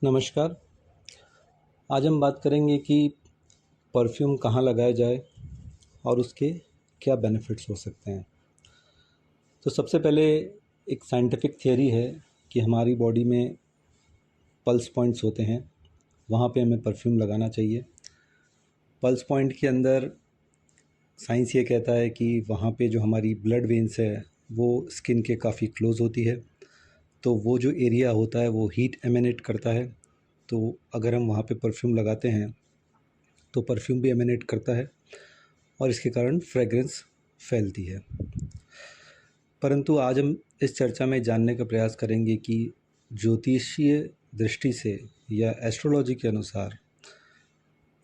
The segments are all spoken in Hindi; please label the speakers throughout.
Speaker 1: नमस्कार। आज हम बात करेंगे कि परफ्यूम कहाँ लगाया जाए और उसके क्या बेनिफिट्स हो सकते हैं। तो सबसे पहले एक साइंटिफिक थियरी है कि हमारी बॉडी में पल्स पॉइंट्स होते हैं, वहाँ पे हमें परफ्यूम लगाना चाहिए। पल्स पॉइंट के अंदर साइंस ये कहता है कि वहाँ पे जो हमारी ब्लड वेन्स है वो स्किन के काफ़ी क्लोज़ होती है, तो वो जो एरिया होता है वो हीट एमिनेट करता है। तो अगर हम वहाँ पे परफ्यूम लगाते हैं तो परफ्यूम भी एमिनेट करता है और इसके कारण फ्रेगरेंस फैलती है। परंतु आज हम इस चर्चा में जानने का प्रयास करेंगे कि ज्योतिषीय दृष्टि से या एस्ट्रोलॉजी के अनुसार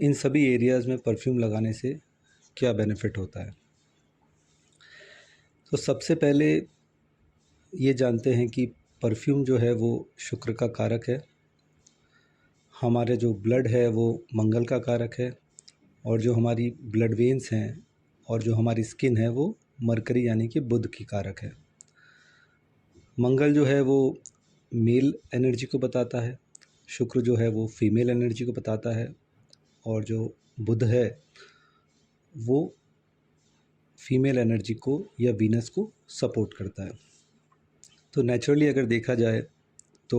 Speaker 1: इन सभी एरियाज़ में परफ्यूम लगाने से क्या बेनिफिट होता है। तो सबसे पहले ये जानते हैं कि परफ्यूम जो है वो शुक्र का कारक है, हमारे जो ब्लड है वो मंगल का कारक है, और जो हमारी ब्लड वेन्स हैं और जो हमारी स्किन है वो मरकरी यानी कि बुध की कारक है। मंगल जो है वो मेल एनर्जी को बताता है, शुक्र जो है वो फीमेल एनर्जी को बताता है, और जो बुध है वो फीमेल एनर्जी को या वीनस को सपोर्ट करता है। तो नेचुरली अगर देखा जाए तो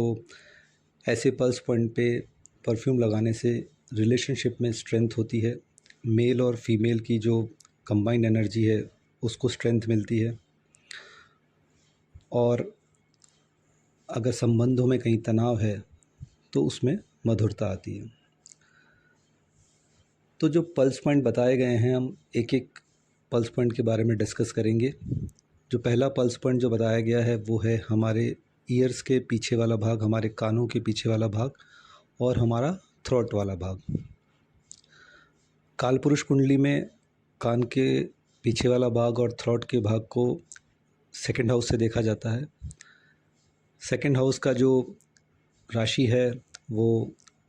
Speaker 1: ऐसे पल्स पॉइंट पे परफ्यूम लगाने से रिलेशनशिप में स्ट्रेंथ होती है, मेल और फीमेल की जो कंबाइंड एनर्जी है उसको स्ट्रेंथ मिलती है, और अगर संबंधों में कहीं तनाव है तो उसमें मधुरता आती है। तो जो पल्स पॉइंट बताए गए हैं हम एक एक पल्स पॉइंट के बारे में डिस्कस करेंगे। जो पहला पल्स पॉइंट जो बताया गया है वो है हमारे ईयर्स के पीछे वाला भाग, हमारे कानों के पीछे वाला भाग और हमारा थ्रोट वाला भाग। कालपुरुष कुंडली में कान के पीछे वाला भाग और थ्रोट के भाग को सेकंड हाउस से देखा जाता है। सेकंड हाउस का जो राशि है वो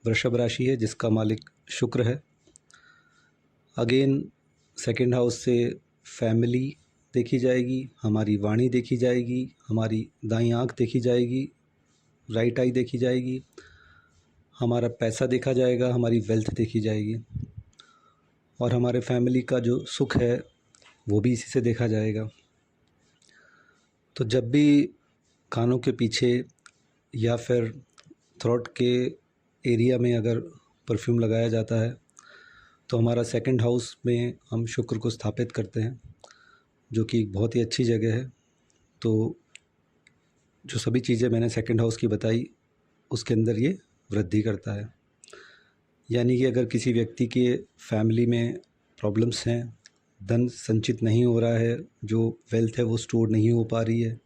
Speaker 1: वृषभ राशि है जिसका मालिक शुक्र है। अगेन सेकंड हाउस से फैमिली देखी जाएगी, हमारी वाणी देखी जाएगी, हमारी दाईं आँख देखी जाएगी, राइट आई देखी जाएगी, हमारा पैसा देखा जाएगा, हमारी वेल्थ देखी जाएगी, और हमारे फैमिली का जो सुख है वो भी इसी से देखा जाएगा। तो जब भी कानों के पीछे या फिर थ्रोट के एरिया में अगर परफ्यूम लगाया जाता है तो हमारा सेकंड हाउस में हम शुक्र को स्थापित करते हैं, जो कि एक बहुत ही अच्छी जगह है। तो जो सभी चीज़ें मैंने सेकंड हाउस की बताई उसके अंदर ये वृद्धि करता है। यानी कि अगर किसी व्यक्ति के फैमिली में प्रॉब्लम्स हैं, धन संचित नहीं हो रहा है, जो वेल्थ है वो स्टोर नहीं हो पा रही है,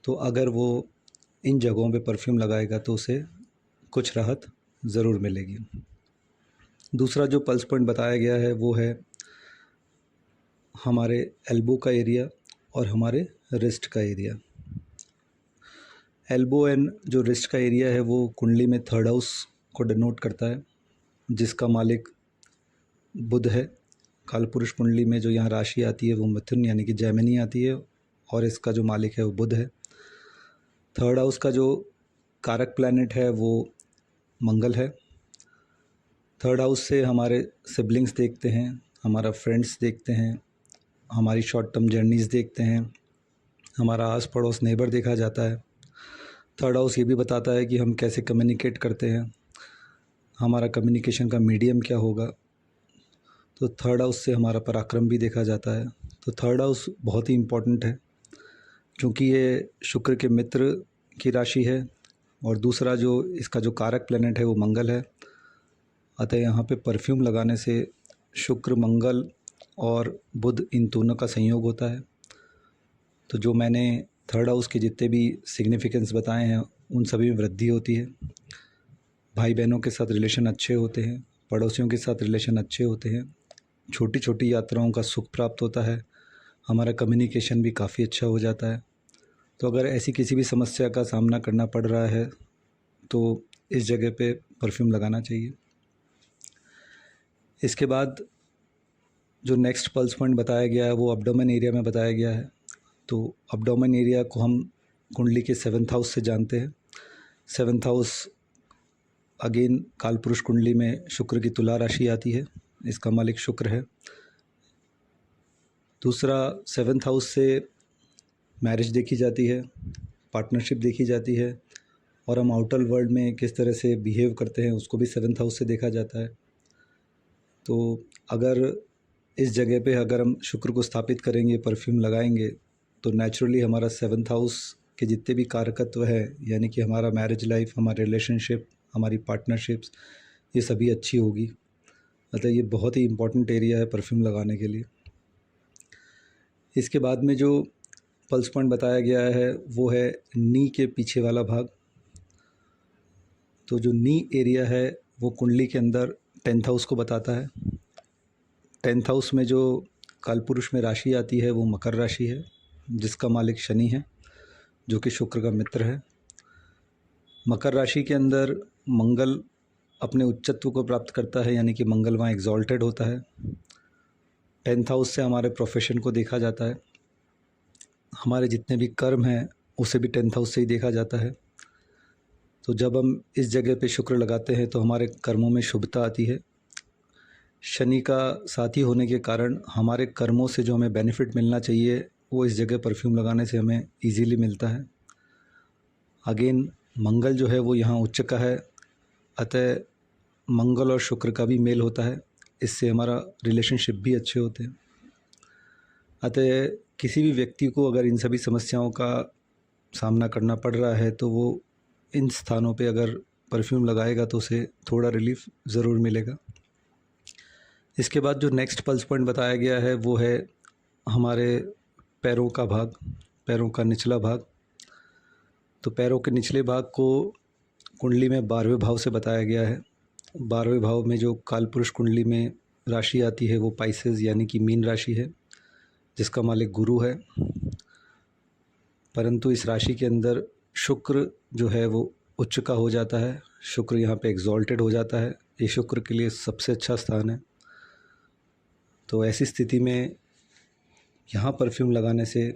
Speaker 1: तो अगर वो इन जगहों पे परफ्यूम लगाएगा तो उसे कुछ राहत ज़रूर मिलेगी। दूसरा जो पल्स पॉइंट बताया गया है वो है हमारे एल्बो का एरिया और हमारे रिस्ट का एरिया। एल्बो एंड जो रिस्ट का एरिया है वो कुंडली में थर्ड हाउस को डिनोट करता है, जिसका मालिक बुध है। कालपुरुष कुंडली में जो यहाँ राशि आती है वो मिथुन यानी कि जैमिनी आती है, और इसका जो मालिक है वो बुध है। थर्ड हाउस का जो कारक प्लैनेट है वो मंगल है। थर्ड हाउस से हमारे सिबलिंग्स देखते हैं, हमारा फ्रेंड्स देखते हैं, हमारी शॉर्ट टर्म जर्नीज़ देखते हैं, हमारा आस पड़ोस नेबर देखा जाता है। थर्ड हाउस ये भी बताता है कि हम कैसे कम्युनिकेट करते हैं, हमारा कम्युनिकेशन का मीडियम क्या होगा। तो थर्ड हाउस से हमारा पराक्रम भी देखा जाता है। तो थर्ड हाउस बहुत ही इम्पोर्टेंट है क्योंकि ये शुक्र के मित्र की राशि है, और दूसरा जो इसका जो कारक प्लैनेट है वो मंगल है। अतः यहाँ पे परफ्यूम लगाने से शुक्र, मंगल और बुध इन दोनों का संयोग होता है। तो जो मैंने थर्ड हाउस के जितने भी सिग्निफिकेंस बताए हैं उन सभी में वृद्धि होती है। भाई बहनों के साथ रिलेशन अच्छे होते हैं, पड़ोसियों के साथ रिलेशन अच्छे होते हैं, छोटी छोटी यात्राओं का सुख प्राप्त होता है, हमारा कम्युनिकेशन भी काफ़ी अच्छा हो जाता है। तो अगर ऐसी किसी भी समस्या का सामना करना पड़ रहा है तो इस जगह पे परफ्यूम लगाना चाहिए। इसके बाद जो नेक्स्ट पल्स पॉइंट बताया गया है वो एब्डोमेन एरिया में बताया गया है। तो एब्डोमेन एरिया को हम कुंडली के सेवन्थ हाउस से जानते हैं। सेवन्थ हाउस अगेन कालपुरुष कुंडली में शुक्र की तुला राशि आती है, इसका मालिक शुक्र है। दूसरा 7th हाउस से मैरिज देखी जाती है, पार्टनरशिप देखी जाती है, और हम आउटर वर्ल्ड में किस तरह से बिहेव करते हैं उसको भी 7th हाउस से देखा जाता है। तो अगर इस जगह पे अगर हम शुक्र को स्थापित करेंगे, परफ्यूम लगाएंगे, तो नेचुरली हमारा 7th हाउस के जितने भी कारकत्व है, यानी कि हमारा मैरिज लाइफ, हमारे रिलेशनशिप, हमारी पार्टनरशिप्स, ये सभी अच्छी होगी। मतलब ये बहुत ही इम्पॉर्टेंट एरिया है परफ्यूम लगाने के लिए। इसके बाद में जो पल्स पॉइंट बताया गया है वो है नी के पीछे वाला भाग। तो जो नी एरिया है वो कुंडली के अंदर 10th हाउस को बताता है। 10th हाउस में जो कालपुरुष में राशि आती है वो मकर राशि है, जिसका मालिक शनि है, जो कि शुक्र का मित्र है। मकर राशि के अंदर मंगल अपने उच्चत्व को प्राप्त करता है, यानी कि मंगल वहाँ एग्जॉल्टेड होता है। 10th हाउस से हमारे प्रोफेशन को देखा जाता है, हमारे जितने भी कर्म हैं उसे भी 10th हाउस से ही देखा जाता है। तो जब हम इस जगह पे शुक्र लगाते हैं तो हमारे कर्मों में शुभता आती है। शनि का साथी होने के कारण हमारे कर्मों से जो हमें बेनिफिट मिलना चाहिए वो इस जगह परफ्यूम लगाने से हमें इजीली मिलता है। अगेन मंगल जो है वो यहाँ उच्च का है, अतः मंगल और शुक्र का भी मेल होता है, इससे हमारा रिलेशनशिप भी अच्छे होते हैं। अतः किसी भी व्यक्ति को अगर इन सभी समस्याओं का सामना करना पड़ रहा है तो वो इन स्थानों पे अगर परफ्यूम लगाएगा तो उसे थोड़ा रिलीफ ज़रूर मिलेगा। इसके बाद जो नेक्स्ट पल्स पॉइंट बताया गया है वो है हमारे पैरों का भाग, पैरों का निचला भाग। तो पैरों के निचले भाग को कुंडली में 12वें भाव से बताया गया है। 12वें भाव में जो कालपुरुष कुंडली में राशि आती है वो पाइसेस यानी कि मीन राशि है, जिसका मालिक गुरु है। परंतु इस राशि के अंदर शुक्र जो है वो उच्च का हो जाता है, शुक्र यहाँ पे एग्जॉल्टेड हो जाता है। ये शुक्र के लिए सबसे अच्छा स्थान है। तो ऐसी स्थिति में यहाँ परफ्यूम लगाने से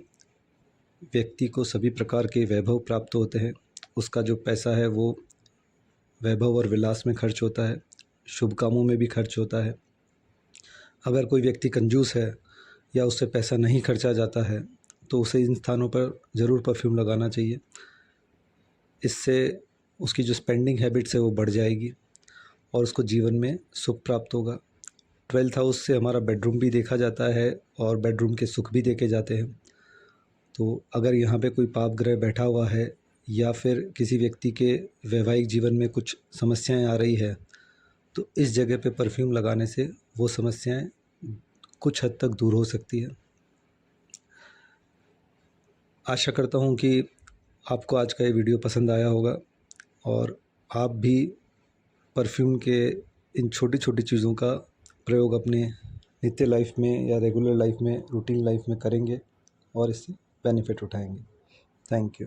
Speaker 1: व्यक्ति को सभी प्रकार के वैभव प्राप्त होते हैं। उसका जो पैसा है वो वैभव और विलास में खर्च होता है, शुभ कामों में भी खर्च होता है। अगर कोई व्यक्ति कंजूस है या उससे पैसा नहीं खर्चा जाता है तो उसे इन स्थानों पर ज़रूर परफ्यूम लगाना चाहिए। इससे उसकी जो स्पेंडिंग हैबिट्स है वो बढ़ जाएगी और उसको जीवन में सुख प्राप्त होगा। 12th हाउस से हमारा बेडरूम भी देखा जाता है और बेडरूम के सुख भी देखे जाते हैं। तो अगर यहाँ पे कोई पाप ग्रह बैठा हुआ है या फिर किसी व्यक्ति के वैवाहिक जीवन में कुछ समस्याएं आ रही है तो इस जगह पे परफ्यूम लगाने से वो समस्याएं कुछ हद तक दूर हो सकती है। आशा करता हूँ कि आपको आज का ये वीडियो पसंद आया होगा और आप भी परफ्यूम के इन छोटी छोटी चीज़ों का प्रयोग अपने नित्य लाइफ में या रेगुलर लाइफ में, रूटीन लाइफ में करेंगे और इससे बेनिफिट उठाएंगे। Thank you.